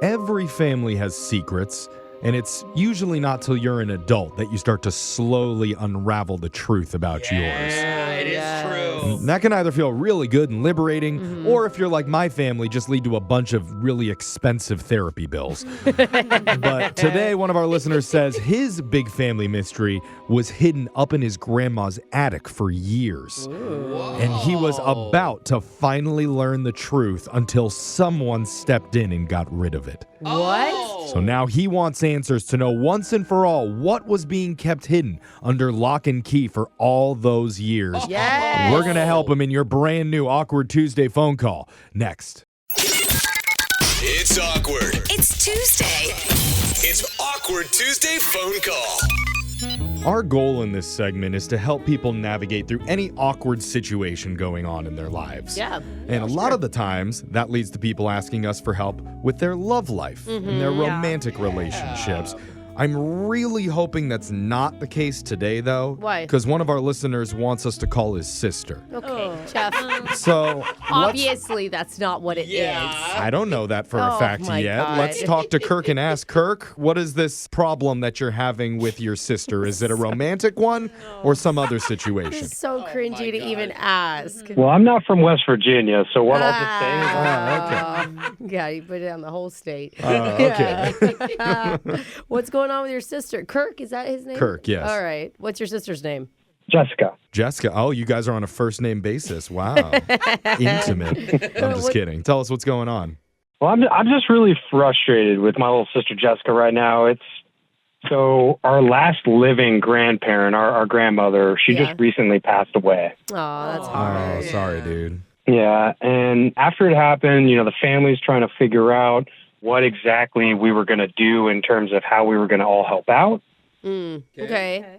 Every family has secrets, and it's usually not till you're an adult that you start to slowly unravel the truth about yours. Yeah, it is true. And that can either feel really good and liberating, or if you're like my family, just lead to a bunch of really expensive therapy bills. But today, one of our listeners says his big family mystery was hidden up in his grandma's attic for years. And he was about to finally learn the truth until someone stepped in and got rid of it. What? So now he wants answers to know once and for all what was being kept hidden under lock and key for all those years. Yes. We're going to help him in your brand new Awkward Tuesday phone call next. It's awkward. It's Tuesday. It's Awkward Tuesday phone call. Our goal in this segment is to help people navigate through any awkward situation going on in their lives. Yeah. And a lot of the times, that leads to people asking us for help with their love life and their romantic relationships. I'm really hoping that's not the case today, though. Why? Because one of our listeners wants us to call his sister. Okay, Jeff. So, Obviously, that's not what it is. I don't know that for a Oh, fact my yet. God. Let's talk to Kirk and ask, Kirk, what is this problem that you're having with your sister? Is it a romantic one or some other situation? This is so cringy to even ask. Well, I'm not from West Virginia, so what I'll just say is Yeah, you put it on the whole state. Okay. What's going on with your sister? Kirk, is that his name? Kirk, yes. All right. What's your sister's name? Jessica. Jessica, oh, you guys are on a first name basis. Wow. Intimate. I'm just kidding. Tell us what's going on. Well, I'm just really frustrated with my little sister Jessica right now. So our last living grandparent, our grandmother, she just recently passed away. Oh, that's Oh, hard. sorry, dude. Yeah, and after it happened, the family's trying to figure out what exactly we were going to do in terms of how we were going to all help out. Okay.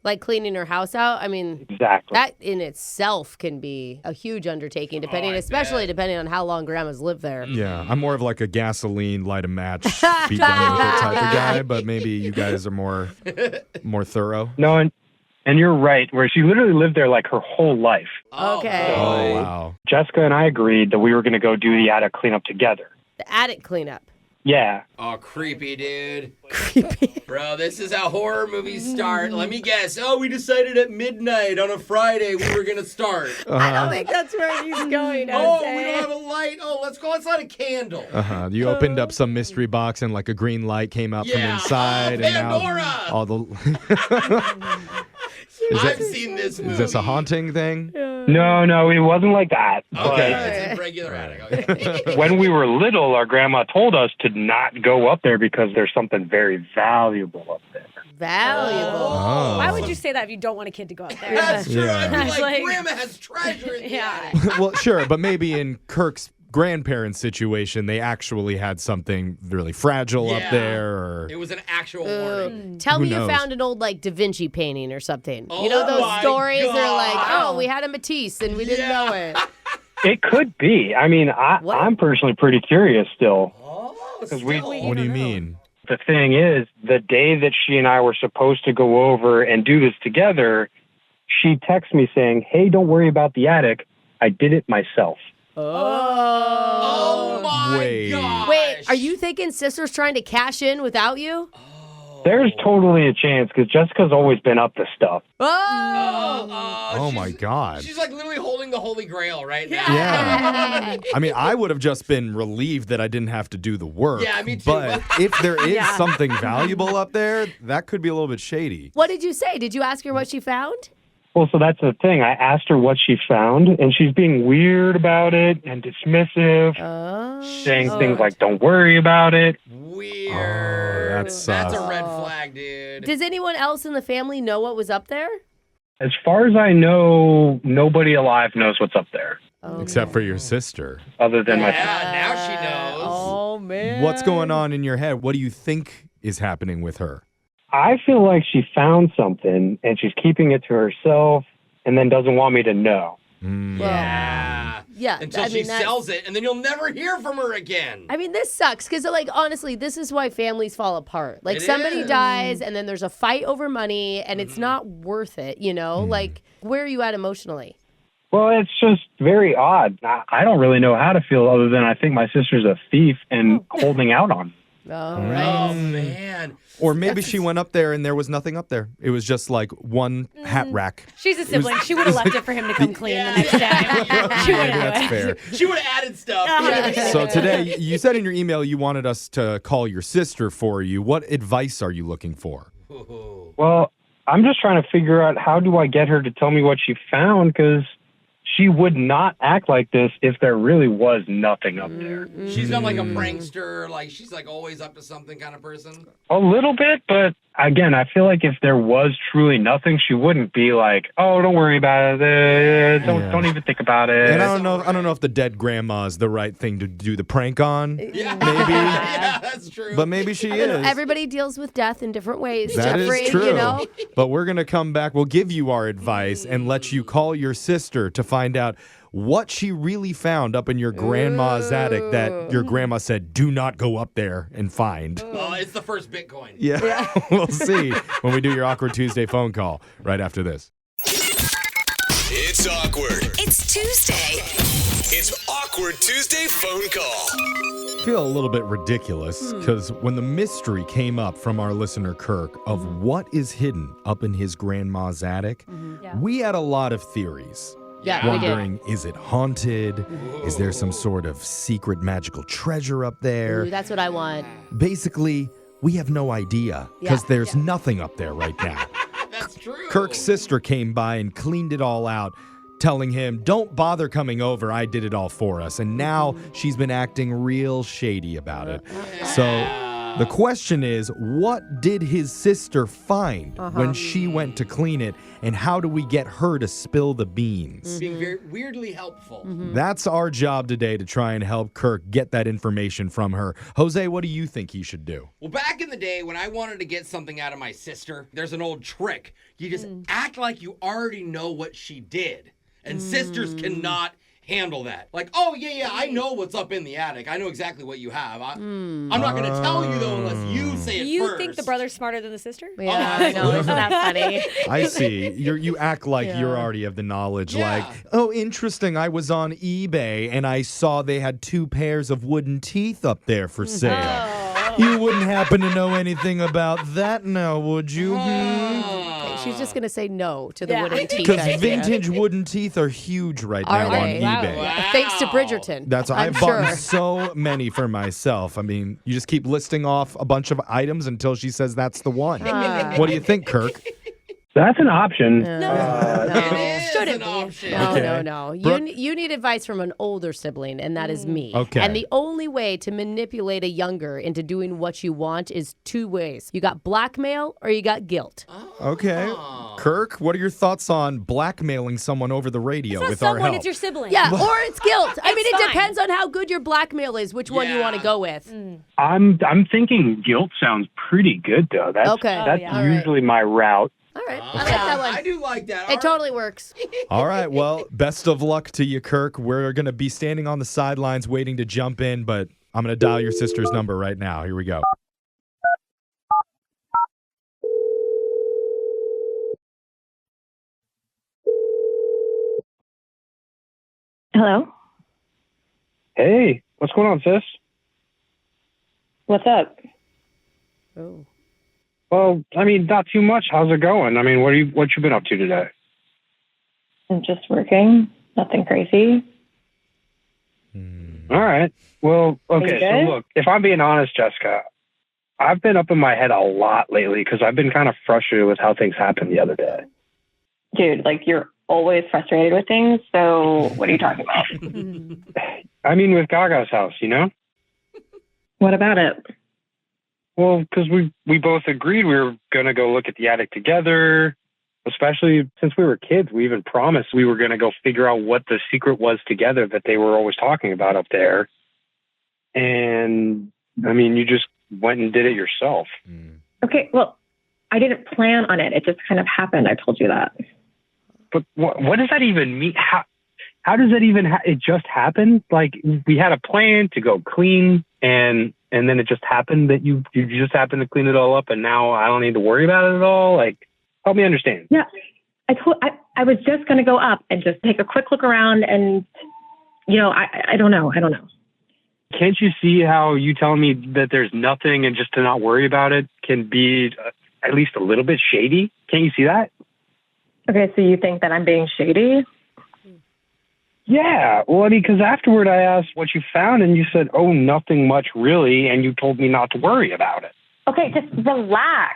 Like, cleaning her house out? I mean, Exactly. that in itself can be a huge undertaking, especially depending on how long grandma's lived there. yeah, I'm more of like a gasoline, light a match, be done with it type of guy, but maybe you guys are more thorough. No, and you're right, where she literally lived there like her whole life. Okay. Oh, wow. Jessica and I agreed that we were going to go do the attic cleanup together. The attic cleanup. Yeah. Oh, creepy, dude. Creepy. Bro, this is how horror movies start. Let me guess. Oh, we decided at midnight on a Friday we were going to start. I don't think that's where he's going. Oh, we don't have a light. Oh, let's light a candle. You opened up some mystery box and like a green light came out from inside. Oh, and Pandora! now all the... I've seen this movie. Is this a haunting thing? No, it wasn't like that. Okay, But it's a regular attic. Okay. when we were little, our grandma told us to not go up there because there's something very valuable up there. Valuable. Oh. Why would you say that if you don't want a kid to go out there? That's true. Yeah. I'd be like, Like- Grandma has treasure in the Yeah. attic. Well, sure, but maybe in Kirk's grandparents' situation, they actually had something really fragile up Yeah. there. Or It was an actual warning. Tell Who me knows? you found an old Da Vinci painting or something. Oh You know those my stories? They're like, God. oh, we had a Matisse and we didn't know it. It could be. I mean, What? I'm personally pretty curious still. Oh, we- what do you mean? The thing is, the day that she and I were supposed to go over and do this together, she texted me saying, "Hey, don't worry about the attic. I did it myself." Oh my Wait. gosh. Wait, are you thinking sister's trying to cash in without you? There's totally a chance because Jessica's always been up to stuff. Oh my God. She's like literally holding the Holy Grail right now. Yeah. I mean, I would have just been relieved that I didn't have to do the work. Yeah, me too. But if there is something valuable up there, that could be a little bit shady. What did you say? Did you ask her what she found? Well, so that's the thing. I asked her what she found, and she's being weird about it and dismissive, saying things like, "Don't worry about it." Weird. Oh, that sucks. That's a red flag, dude. Does anyone else in the family know what was up there? As far as I know, nobody alive knows what's up there Except for your sister. other than myself. Yeah, now she knows. Oh, man. What's going on in your head? What do you think is happening with her? I feel like she found something, and she's keeping it to herself and then doesn't want me to know. Yeah. Yeah. Until she sells it, and then you'll never hear from her again. I mean, this sucks because, honestly, this is why families fall apart. Like, somebody is. dies, and then there's a fight over money, and it's not worth it, you know? Like, where are you at emotionally? Well, it's just very odd. I don't really know how to feel other than I think my sister's a thief and holding out on me. Oh, right. Oh, man. Or maybe she went up there and there was nothing up there. It was just like one hat rack. She's a sibling. She would have left it for him to come clean the next day. She would Maybe that's have. fair. She would have added stuff. So today, you said in your email you wanted us to call your sister for you. What advice are you looking for? Well, I'm just trying to figure out how do I get her to tell me what she found, because she would not act like this if there really was nothing up there. She's not like a prankster. Like, she's like always up to something kind of person. A little bit, but again, I feel like if there was truly nothing, she wouldn't be like, "Oh, don't worry about it. Don't even think about it." And I don't know if the dead grandma is the right thing to do the prank on. Yeah. Maybe. Yeah, that's true. But maybe she is. Everybody deals with death in different ways, That is Jeffrey, true. you know? But we're going to come back. We'll give you our advice and let you call your sister to find out what she really found up in your grandma's attic that your grandma said, do not go up there and find. Oh, it's the first Bitcoin. Yeah, we'll see when we do your Awkward Tuesday phone call right after this. It's awkward. It's Tuesday. It's Awkward Tuesday phone call. I feel a little bit ridiculous because when the mystery came up from our listener Kirk of what is hidden up in his grandma's attic, we had a lot of theories. Yeah, we did. Wondering, is it haunted? Is there some sort of secret magical treasure up there? Ooh, that's what I want. Basically, we have no idea because there's nothing up there right now. That's true. Kirk's sister came by and cleaned it all out, telling him, don't bother coming over. I did it all for us. And now she's been acting real shady about it. So the question is, what did his sister find when she went to clean it? And how do we get her to spill the beans? Being very weirdly helpful. That's our job today, to try and help Kirk get that information from her. Jose, what do you think he should do? Well, back in the day when I wanted to get something out of my sister, there's an old trick. You just act like you already know what she did. And sisters cannot handle that. Like, oh, yeah, I know what's up in the attic. I know exactly what you have. I'm not going to tell you, though, unless you say it You first. think the brother's smarter than the sister? Yeah, I know. Isn't that funny? I see. You act like you already have the knowledge. Yeah. Like, oh, interesting. I was on eBay and I saw they had 2 pairs of wooden teeth up there for sale. You wouldn't happen to know anything about that now, would you? Okay, she's just going to say no to the wooden teeth. Because idea. vintage wooden teeth are huge right Are now they? on eBay. Wow. Thanks to Bridgerton. That's why I'm I've bought sure. so many for myself. I mean, you just keep listing off a bunch of items until she says that's the one. What do you think, Kirk? That's an option. It is Shouldn't an be. option. No, Okay. no. Brooke? You need advice from an older sibling, and that is me. Okay. And the only way to manipulate a younger into doing what you want is 2 ways. You got blackmail or you got guilt. Okay. Kirk, what are your thoughts on blackmailing someone over the radio It's not with our someone, help? it's your sibling. Yeah, or it's guilt. I mean, it fine. depends on how good your blackmail is, which one you want to Yeah. go with. I'm thinking guilt sounds pretty good though. That's Okay. that's yeah. All right. usually my route. All right, I like that one. I do like that. It totally works. All right. Well, best of luck to you, Kirk. We're going to be standing on the sidelines waiting to jump in, but I'm going to dial your sister's number right now. Here we go. Hello? Hey, what's going on, sis? What's up? Oh. Well, I mean, not too much. How's it going? I mean, what you been up to today? I'm just working. Nothing crazy. All right. Well, okay. You So good? look, if I'm being honest, Jessica, I've been up in my head a lot lately because I've been kind of frustrated with how things happened the other day. Dude, like you're always frustrated with things, so what are you talking about? I mean, with Gaga's house, you know? What about it? Well, because we both agreed we were going to go look at the attic together, especially since we were kids. We even promised we were going to go figure out what the secret was together that they were always talking about up there. And, I mean, you just went and did it yourself. Okay, well, I didn't plan on it. It just kind of happened. I told you that. But what does that even mean? How does that even it just happened? Like, we had a plan to go clean, and then it just happened that you just happened to clean it all up, and now I don't need to worry about it at all? Like, help me understand. Yeah, I was just going to go up and just take a quick look around and, I don't know. Can't you see how you telling me that there's nothing and just to not worry about it can be at least a little bit shady? Can't you see that? Okay, so you think that I'm being shady? Yeah. Well, I mean, because afterward I asked what you found and you said, oh, nothing much really. And you told me not to worry about it. Okay, just relax.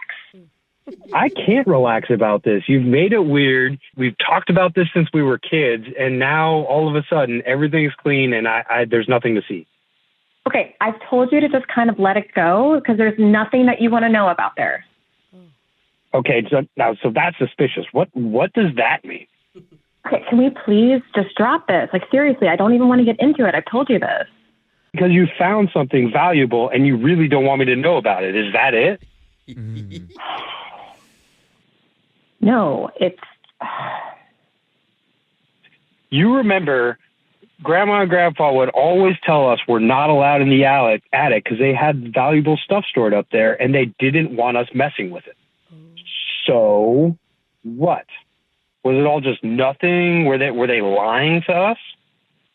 I can't relax about this. You've made it weird. We've talked about this since we were kids. And now all of a sudden everything's clean and there's nothing to see. Okay, I've told you to just kind of let it go because there's nothing that you want to know about there. Okay, so that's suspicious. What does that mean? Okay, can we please just drop this? Like, seriously, I don't even want to get into it. I've told you this. Because you found something valuable and you really don't want me to know about it. Is that it? No, it's... You remember Grandma and Grandpa would always tell us we're not allowed in the attic because they had valuable stuff stored up there and they didn't want us messing with it. So, what? Was it all just nothing? Were they lying to us?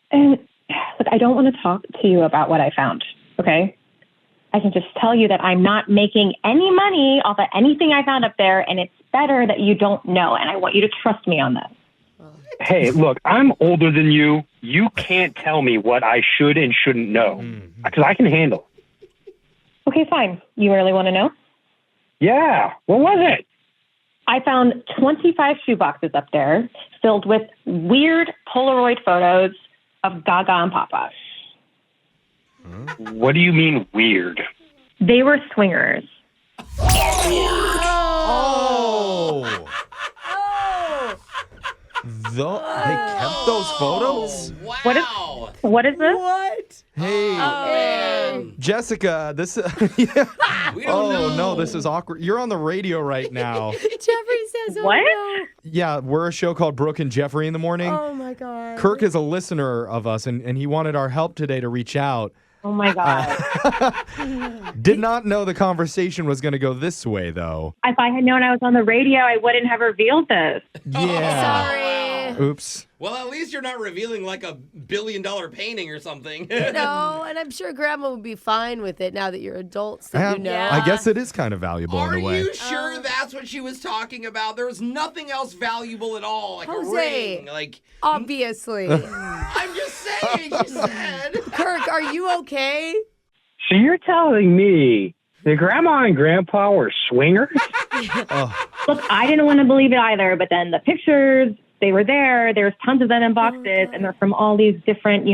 And look, I don't want to talk to you about what I found, okay? I can just tell you that I'm not making any money off of anything I found up there, and it's better that you don't know, and I want you to trust me on this. Hey, look, I'm older than you. You can't tell me what I should and shouldn't know because I can handle it. Okay, fine. You really want to know? Yeah. What was it? I found 25 shoeboxes up there filled with weird Polaroid photos of Gaga and Papa. What do you mean weird? They were swingers. They kept those photos? Wow. What is this? What? Hey, Jessica, this We don't know. no, this is awkward. You're on the radio right now. Jeffrey says, oh What? no. Yeah, we're a show called Brooke and Jeffrey in the Morning. Oh my God. Kirk is a listener of us, and he wanted our help today to reach out. Oh, my God. Did not know the conversation was going to go this way, though. If I had known I was on the radio, I wouldn't have revealed this. Yeah. Sorry. Oops. Well, at least you're not revealing like a $1 billion painting or something. No, and I'm sure Grandma would be fine with it now that you're adults that you know. I guess it is kind of valuable Are in a way. you sure that's what she was talking about? There was nothing else valuable at all, like Jose. a ring. Like, Obviously. I'm just saying, she said. Kirk, are you okay? So you're telling me that Grandma and Grandpa were swingers? Look, I didn't want to believe it either, but then the pictures, they were there. There's tons of them in boxes, and they're from all these different,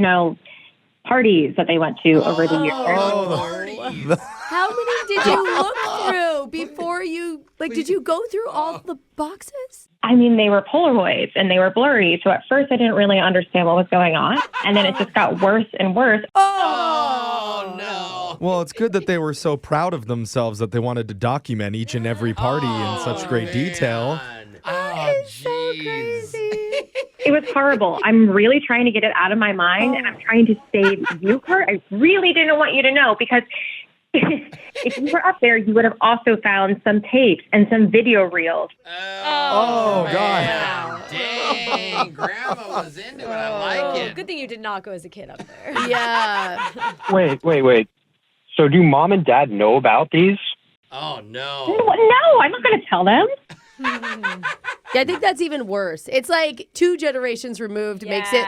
parties that they went to over the years. Parties. How many did you look through before you, did you go through all the boxes? I mean, they were Polaroids, and they were blurry, so at first I didn't really understand what was going on, and then it just got worse and worse. Oh, no. Well, it's good that they were so proud of themselves that they wanted to document each and every party in such great detail. Man. Oh, jeez. It was horrible. I'm really trying to get it out of my mind, and I'm trying to save you, Kurt. I really didn't want you to know, because if you were up there, you would have also found some tapes and some video reels. Oh, God. Man. Dang, Grandma was into it. I like it. Good thing you did not go as a kid up there. Yeah. Wait. So do Mom and Dad know about these? Oh, no. No, I'm not going to tell them. Yeah, I think that's even worse. It's like 2 generations removed makes it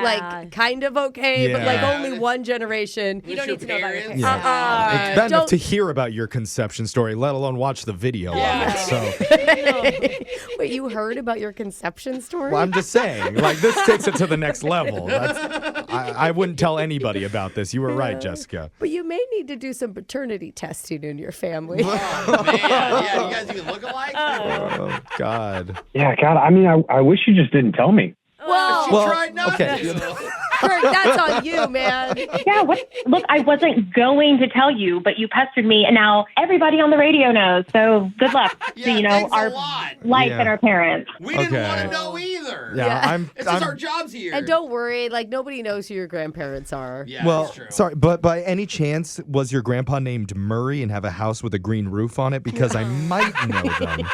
kind of okay, but Yeah. only one generation. You don't need to know about your parents? parents. It's bad enough don't- to hear about your conception story, let alone watch the video of it. So, Wait, you heard about your conception story? well, I'm just saying, this takes it to the next level. I wouldn't tell anybody about this. You were right, Jessica. But you may need to do some paternity testing in your family. Oh, man. Yeah, you guys even look alike? Oh, God. Yeah, God, I mean, I wish you just didn't tell me. Well, She tried not okay. to. Kirk, that's on you, man. Yeah, look, I wasn't going to tell you, but you pestered me, and now everybody on the radio knows. So good luck Yeah, to, thanks a our lot. life and our parents. We didn't Okay. want to know either. Yeah, It's just our jobs here. And don't worry, like nobody knows who your grandparents are. Yeah, Well, that's true. sorry, but by any chance, was your grandpa named Murray and have a house with a green roof on it? Because I might know them.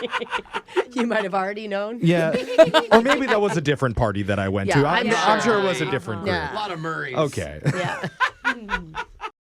You might have already known. Yeah. Or maybe that was a different party that I went to. Yeah, I'm I'm sure it was a sure. different group. Yeah. A lot of Murrays. Okay. Yeah.